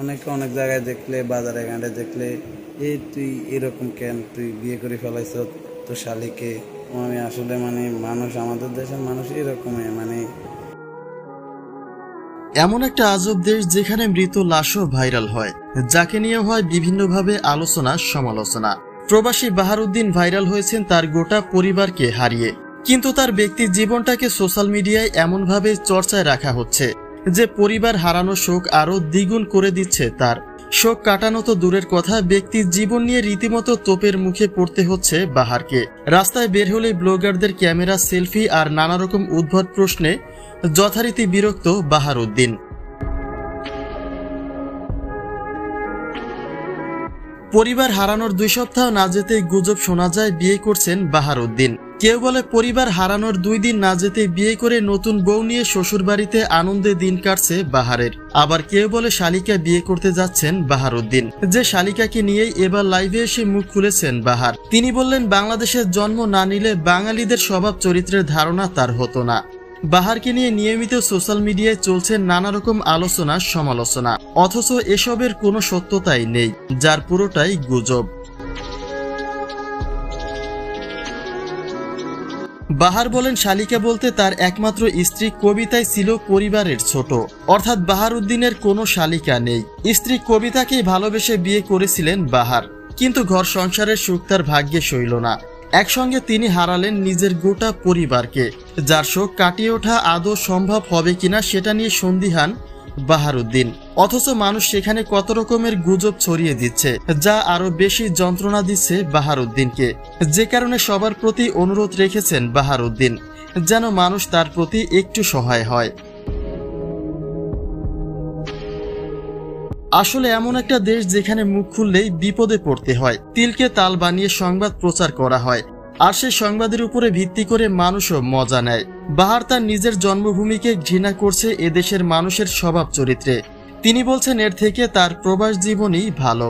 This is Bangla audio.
অনেকে অনেক জায়গায় দেখলে, বাজারে ঘাটে দেখলে, এই তুই এরকম কেন, তুই বিয়ে করে ফেলাইছ তোর শালিকে। আমি আসলে মানুষ, আমাদের দেশের মানুষ এরকমই এমন একটা আজব দেশ যেখানে মৃত লাশও ভাইরাল হয়, যাকে নিয়ে হয় বিভিন্নভাবে আলোচনা সমালোচনা। প্রবাসী বাহারউদ্দিন ভাইরাল হয়েছেন তার গোটা পরিবারকে হারিয়ে, কিন্তু তার ব্যক্তির জীবনটাকে সোশ্যাল মিডিয়ায় এমনভাবে চর্চায় রাখা হচ্ছে যে পরিবার হারানো শোক আরো দ্বিগুণ করে দিচ্ছে তার। শোক কাটানো তো দূরের কথা, ব্যক্তির জীবন নিয়ে রীতিমতো তোপের মুখে পড়তে হচ্ছে বাহারকে। রাস্তায় বের হলেই ব্লগারদের ক্যামেরা, সেলফি আর নানা রকম উদ্ভট প্রশ্নে যথারীতি বিরক্ত বাহারউদ্দিন। পরিবার হারানোর 2 সপ্তাহ না যেতেই গুজব শোনা যায় বিয়ে করছেন বাহারউদ্দিন। কেউ বলে পরিবার হারানোর 2 দিন না যেতে বিয়ে করে নতুন বউ নিয়ে শ্বশুরবাড়িতে আনন্দে দিন কাটছে বাহারের। আবার কেউ বলে শালিকা বিয়ে করতে যাচ্ছেন বাহারউদ্দিন, যে শালিকাকে নিয়েই এবার লাইভে এসে মুখ খুলেছেন বাহার। তিনি বললেন, বাংলাদেশের জন্ম না নিলে বাঙালিদের স্বভাব চরিত্রের ধারণা তার হতো না। বাহারকে নিয়ে নিয়মিত সোশ্যাল মিডিয়ায় চলছে নানা রকম আলোচনা সমালোচনা, অথচ এসবের কোনো সত্যতাই নেই, যার পুরোটাই গুজব। বাহার বলেন, শালিকা বলতে তার একমাত্র স্ত্রী কবিতাই ছিল পরিবারের ছোট, অর্থাৎ বাহারউদ্দিনের কোনো শালিকা নেই। স্ত্রী কবিতাকেই ভালোবেসে বিয়ে করেছিলেন বাহার, কিন্তু ঘর সংসারের সুখ তার ভাগ্যে সইল না। একসঙ্গে তিনি হারালেন নিজের গোটা পরিবারকে, যার শোক কাটিয়ে ওঠা আদৌ সম্ভব হবে কিনা সেটা নিয়ে সন্দিহান বাহারউদ্দিন। অথচ মানুষ সেখানে কত রকমের গুজব ছড়িয়ে দিচ্ছে, যা আরো বেশি যন্ত্রণা দিচ্ছে বাহারউদ্দিনকে। যে কারণে সবার প্রতি অনুরোধ রেখেছেন বাহারউদ্দিন, যেন মানুষ তার প্রতি একটু সহায় হয়। আসলে এমন একটা দেশ যেখানে মুখ খুললেই বিপদে পড়তে হয়, তিলকে তাল বানিয়ে সংবাদ প্রচার করা হয়, আর সেই সংবাদের উপরে ভিত্তি করে মানুষও মজা নেয়। বাহার তার নিজের জন্মভূমিকে ঘৃণা করছে এদেশের মানুষের স্বভাব চরিত্রে। তিনি বলছেন, এর থেকে তার প্রবাস জীবনই ভালো।